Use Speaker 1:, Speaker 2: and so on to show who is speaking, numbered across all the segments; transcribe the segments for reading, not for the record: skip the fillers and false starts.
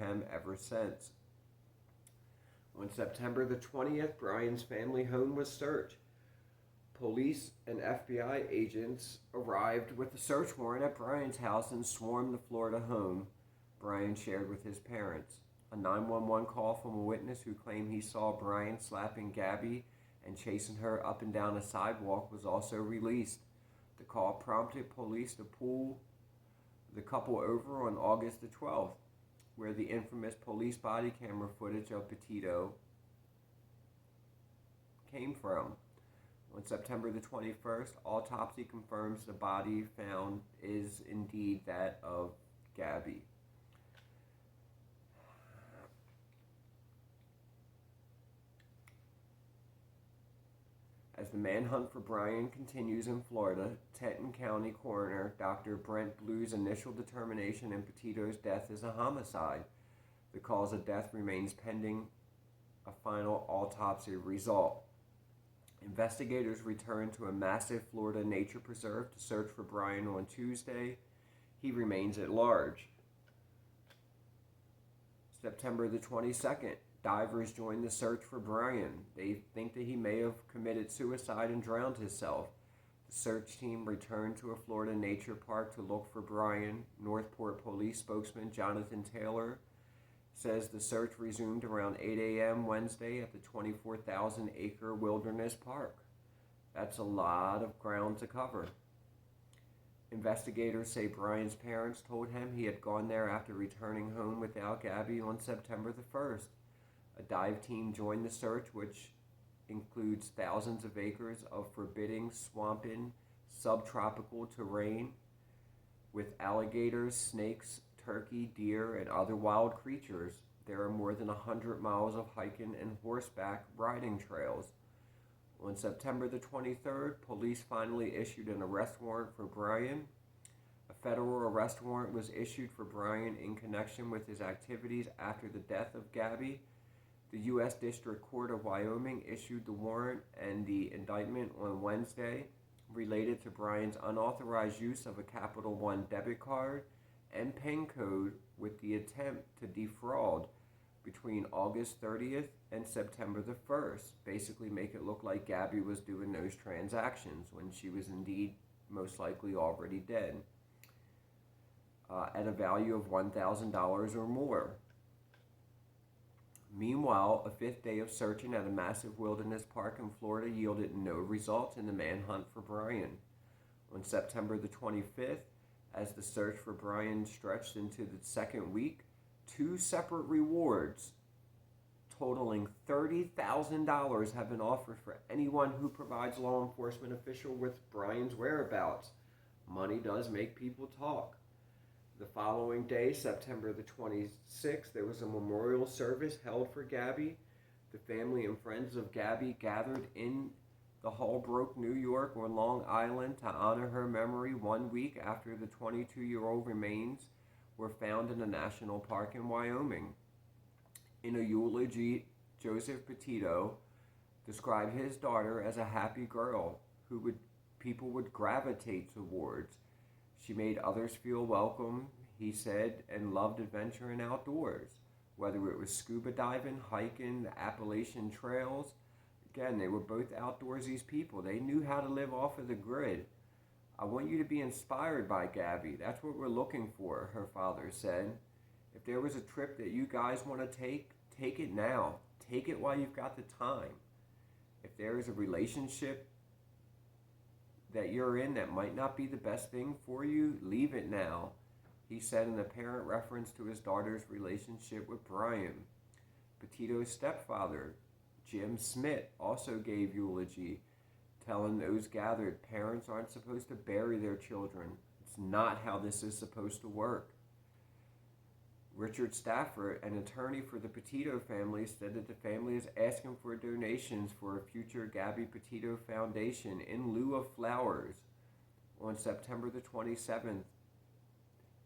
Speaker 1: him ever since. On September the 20th, Brian's family home was searched. Police and FBI agents arrived with a search warrant at Brian's house and swarmed the Florida home Brian shared with his parents. A 911 call from a witness who claimed he saw Brian slapping Gabby and chasing her up and down a sidewalk was also released. The call prompted police to pull the couple over on August the 12th, where the infamous police body camera footage of Petito came from. On September the 21st, autopsy confirms the body found is indeed that of Gabby. As the manhunt for Brian continues in Florida, Teton County Coroner Dr. Brent Blue's initial determination in Petito's death is a homicide. The cause of death remains pending a final autopsy result. Investigators returned to a massive Florida nature preserve to search for Brian on Tuesday. He remains at large. September the 22nd, divers joined the search for Brian. They think that he may have committed suicide and drowned himself. The search team returned to a Florida nature park to look for Brian. Northport Police spokesman Jonathan Taylor says the search resumed around 8 a.m. Wednesday at the 24,000-acre wilderness park. That's a lot of ground to cover. Investigators say Brian's parents told him he had gone there after returning home without Gabby on September the 1st. A dive team joined the search, which includes thousands of acres of forbidding, swampy, subtropical terrain with alligators, snakes, turkey, deer, and other wild creatures. There are more than 100 miles of hiking and horseback riding trails. On September the 23rd, police finally issued an arrest warrant for Brian. A federal arrest warrant was issued for Brian in connection with his activities after the death of Gabby. The U.S. District Court of Wyoming issued the warrant and the indictment on Wednesday related to Brian's unauthorized use of a Capital One debit card and PIN code with the attempt to defraud between August 30th and September the 1st. Basically make it look like Gabby was doing those transactions when she was indeed most likely already dead, at a value of $1,000 or more. Meanwhile, a fifth day of searching at a massive wilderness park in Florida yielded no results in the manhunt for Brian. On September the 25th, as the search for Brian stretched into the second week, two separate rewards totaling $30,000 have been offered for anyone who provides law enforcement official with Brian's whereabouts. Money does make people talk. The following day, September the 26th, there was a memorial service held for Gabby. The family and friends of Gabby gathered in the Holbrook, New York, on Long Island to honor her memory 1 week after the 22-year-old remains were found in a national park in Wyoming. In a eulogy, Joseph Petito described his daughter as a happy girl who people would gravitate towards. She made others feel welcome, he said, and loved adventure and outdoors. Whether it was scuba diving, hiking, the Appalachian trails, again, they were both outdoorsy people. They knew how to live off of the grid. I want you to be inspired by Gabby. That's what we're looking for, her father said. If there was a trip that you guys want to take it now. Take it while you've got the time. If there is a relationship that you're in that might not be the best thing for you, leave it now, he said in apparent reference to his daughter's relationship with Brian. Petito's stepfather, Jim Smith, also gave eulogy, telling those gathered parents aren't supposed to bury their children. It's not how this is supposed to work. Richard Stafford, an attorney for the Petito family, said that the family is asking for donations for a future Gabby Petito Foundation in lieu of flowers. On September the 27th,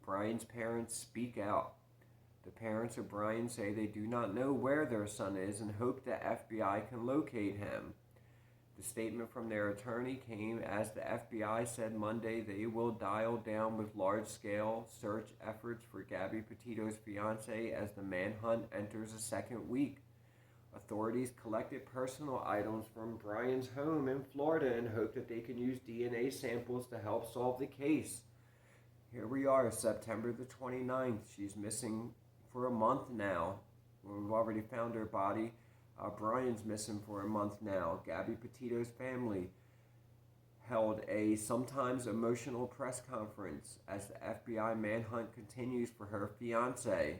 Speaker 1: Brian's parents speak out. The parents of Brian say they do not know where their son is and hope the FBI can locate him. The statement from their attorney came as the FBI said Monday they will dial down with large-scale search efforts for Gabby Petito's fiancé as the manhunt enters a second week. Authorities collected personal items from Brian's home in Florida and hope that they can use DNA samples to help solve the case. Here we are, September the 29th. She's missing for a month now. We've already found her body. Brian's missing for a month now. Gabby Petito's family held a sometimes emotional press conference as the FBI manhunt continues for her fiancé.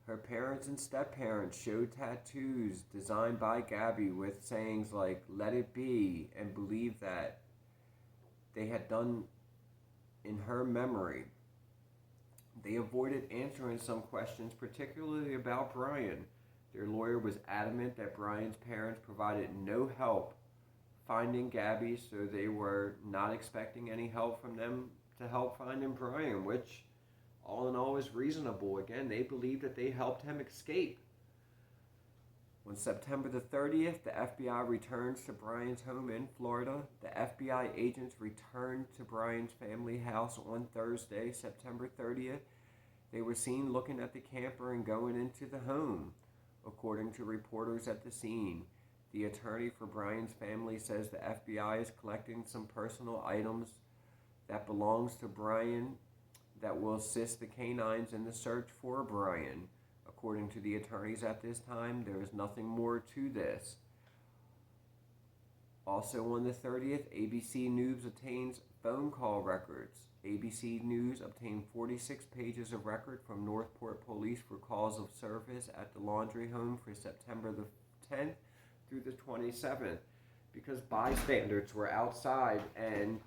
Speaker 1: Her parents and step-parents showed tattoos designed by Gabby with sayings like, "Let it be," and believed that they had done in her memory. They avoided answering some questions, particularly about Brian. Their lawyer was adamant that Brian's parents provided no help finding Gabby, so they were not expecting any help from them to help finding Brian, which all in all is reasonable. Again, they believe that they helped him escape. On September the 30th, the FBI returns to Brian's home in Florida. The FBI agents returned to Brian's family house on Thursday, September 30th. They were seen looking at the camper and going into the home, according to reporters at the scene. The attorney for Brian's family says the FBI is collecting some personal items that belongs to Brian that will assist the canines in the search for Brian. According to the attorneys at this time, there is nothing more to this. Also on the 30th, ABC News obtains phone call records. ABC News obtained 46 pages of record from Northport Police for calls of service at the Laundrie home for September the 10th through the 27th, because bystanders were outside and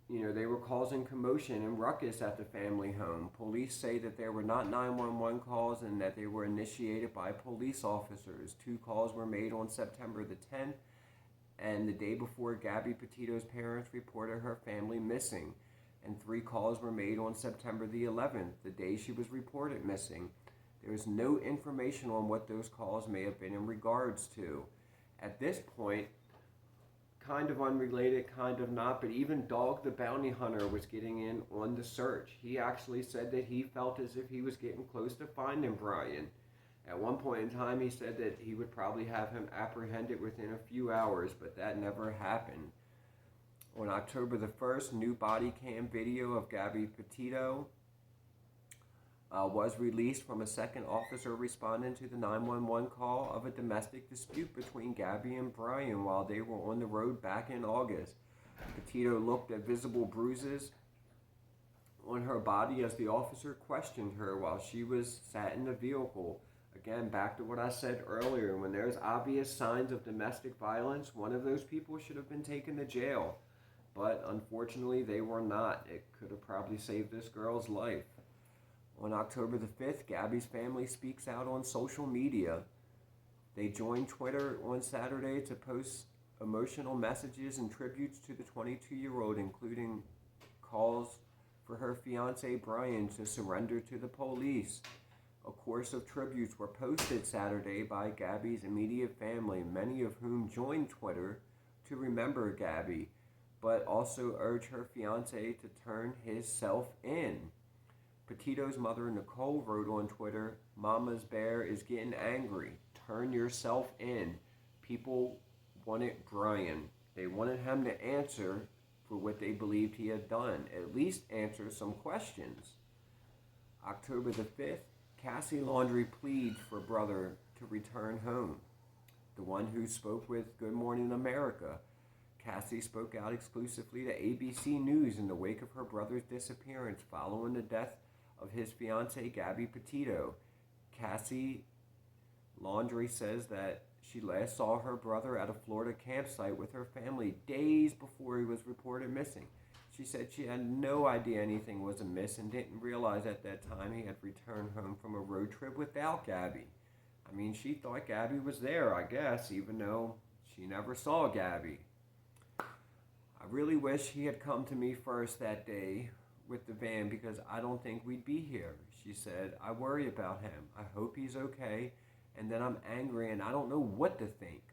Speaker 1: they were causing commotion and ruckus at the family home. Police say that there were not 911 calls and that they were initiated by police officers. 2 calls were made on September the 10th and the day before Gabby Petito's parents reported her family missing. And 3 calls were made on September the 11th, the day she was reported missing. There is no information on what those calls may have been in regards to. At this point, kind of unrelated, kind of not, but even Dog the Bounty Hunter was getting in on the search. He actually said that he felt as if he was getting close to finding Brian. At one point in time, he said that he would probably have him apprehended within a few hours, but that never happened. On October the 1st, new body cam video of Gabby Petito was released from a second officer responding to the 911 call of a domestic dispute between Gabby and Brian while they were on the road back in August. Petito looked at visible bruises on her body as the officer questioned her while she was sat in the vehicle. Again, back to what I said earlier, when there's obvious signs of domestic violence, one of those people should have been taken to jail. But unfortunately, they were not. It could have probably saved this girl's life. On October the 5th, Gabby's family speaks out on social media. They joined Twitter on Saturday to post emotional messages and tributes to the 22-year-old, including calls for her fiancé Brian to surrender to the police. A course of tributes were posted Saturday by Gabby's immediate family, many of whom joined Twitter to remember Gabby, but also urged her fiancé to turn himself in. Petito's mother, Nicole, wrote on Twitter, "Mama's bear is getting angry. Turn yourself in." People wanted Brian. They wanted him to answer for what they believed he had done, at least answer some questions. October the 5th, Cassie Laundrie pleads for brother to return home. The one who spoke with Good Morning America. Cassie spoke out exclusively to ABC News in the wake of her brother's disappearance following the death of his fiancée Gabby Petito. Cassie Laundrie says that she last saw her brother at a Florida campsite with her family days before he was reported missing. She said she had no idea anything was amiss and didn't realize at that time he had returned home from a road trip without Gabby. I mean, she thought Gabby was there, I guess, even though she never saw Gabby. "I really wish he had come to me first that day with the van because I don't think we'd be here," she said. "I worry about him. I hope he's okay, and then I'm angry and I don't know what to think."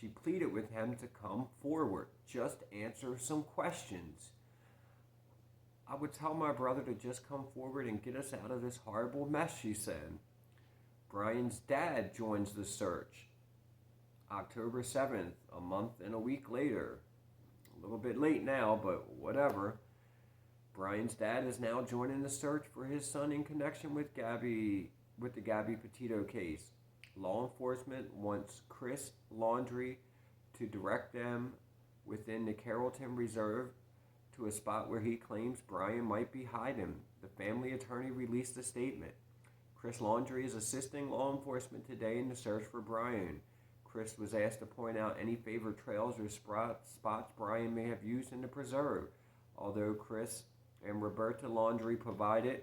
Speaker 1: She pleaded with him to come forward, just answer some questions. I would tell my brother to just come forward and get us out of this horrible mess, she said. Brian's dad joins the search. October 7th, a month and a week later. A little bit late now, but whatever. Brian's dad is now joining the search for his son in connection with the Gabby Petito case. Law enforcement wants Chris Laundrie to direct them within the Carrollton Reserve to a spot where he claims Brian might be hiding. The family attorney released a statement. Chris Laundrie is assisting law enforcement today in the search for Brian. Chris was asked to point out any favorite trails or spots Brian may have used in the preserve. Although Chris and Roberta Laundrie provided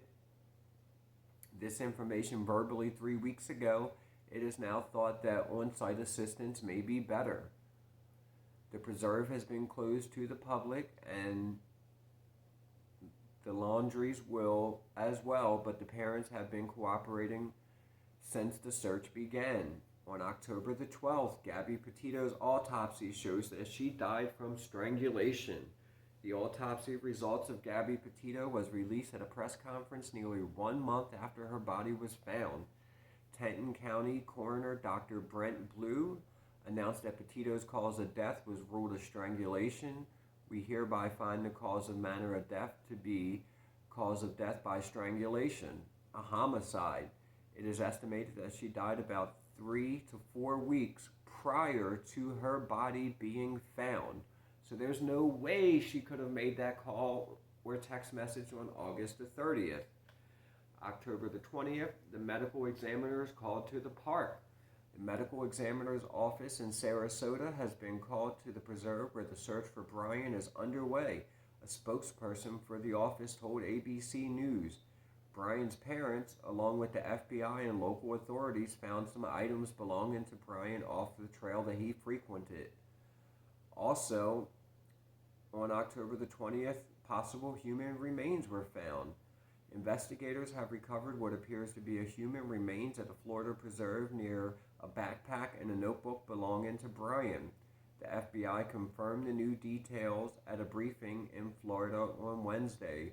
Speaker 1: this information verbally 3 weeks ago, it is now thought that on-site assistance may be better. The preserve has been closed to the public, and the Laundries will as well, but the parents have been cooperating since the search began. On October the 12th, Gabby Petito's autopsy shows that she died from strangulation. The autopsy results of Gabby Petito was released at a press conference nearly 1 month after her body was found. Kenton County Coroner Dr. Brent Blue announced that Petito's cause of death was ruled a strangulation. We hereby find the cause of manner of death to be cause of death by strangulation, a homicide. It is estimated that she died about 3 to 4 weeks prior to her body being found. So there's no way she could have made that call or text message on August the 30th. October the 20th, the medical examiners called to the park. The medical examiner's office in Sarasota has been called to the preserve where the search for Brian is underway. A spokesperson for the office told ABC News. Brian's parents, along with the FBI and local authorities, found some items belonging to Brian off the trail that he frequented. Also, on October the 20th, possible human remains were found. Investigators have recovered what appears to be a human remains at a Florida preserve near a backpack and a notebook belonging to Brian. The FBI confirmed the new details at a briefing in Florida on Wednesday.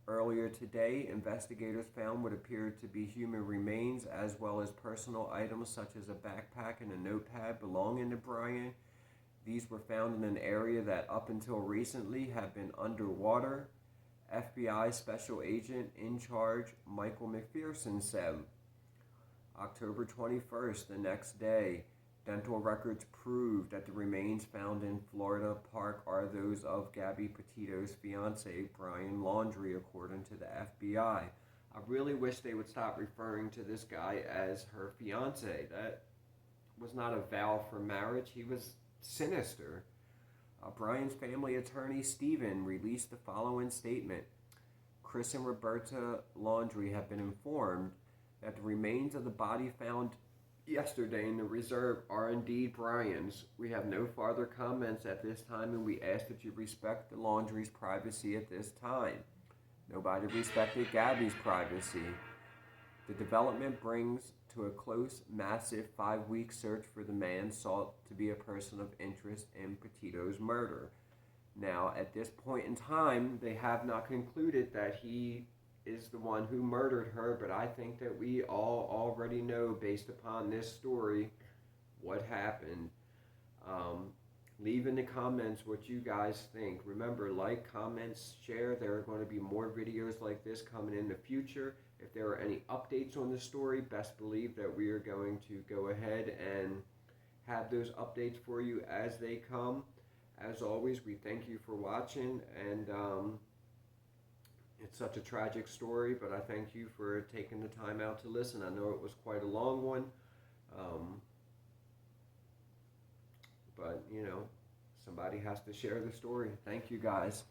Speaker 1: Earlier today, investigators found what appeared to be human remains as well as personal items such as a backpack and a notepad belonging to Brian. These were found in an area that up until recently had been underwater. FBI Special Agent in charge Michael McPherson said. October 21st, the next day, dental records proved that the remains found in Florida Park are those of Gabby Petito's fiance, Brian Laundrie, according to the FBI. I really wish they would stop referring to this guy as her fiance. That was not a vow for marriage. He was sinister. Brian's family attorney, Stephen, released the following statement. Chris and Roberta Laundrie have been informed that the remains of the body found yesterday in the reserve are indeed Brian's. We have no further comments at this time, and we ask that you respect the Laundrie's privacy at this time. Nobody respected Gabby's privacy. The development brings to a close, massive 5-week search for the man sought to be a person of interest in Petito's murder. Now, at this point in time, they have not concluded that he is the one who murdered her, but I think that we all already know, based upon this story, what happened. Leave in the comments what you guys think. Remember, like, comments, share. There are going to be more videos like this coming in the future. If there are any updates on the story, best believe that we are going to go ahead and have those updates for you as they come. As always, we thank you for watching, and it's such a tragic story, but I thank you for taking the time out to listen. I know it was quite a long one, but, you know, somebody has to share the story. Thank you, guys.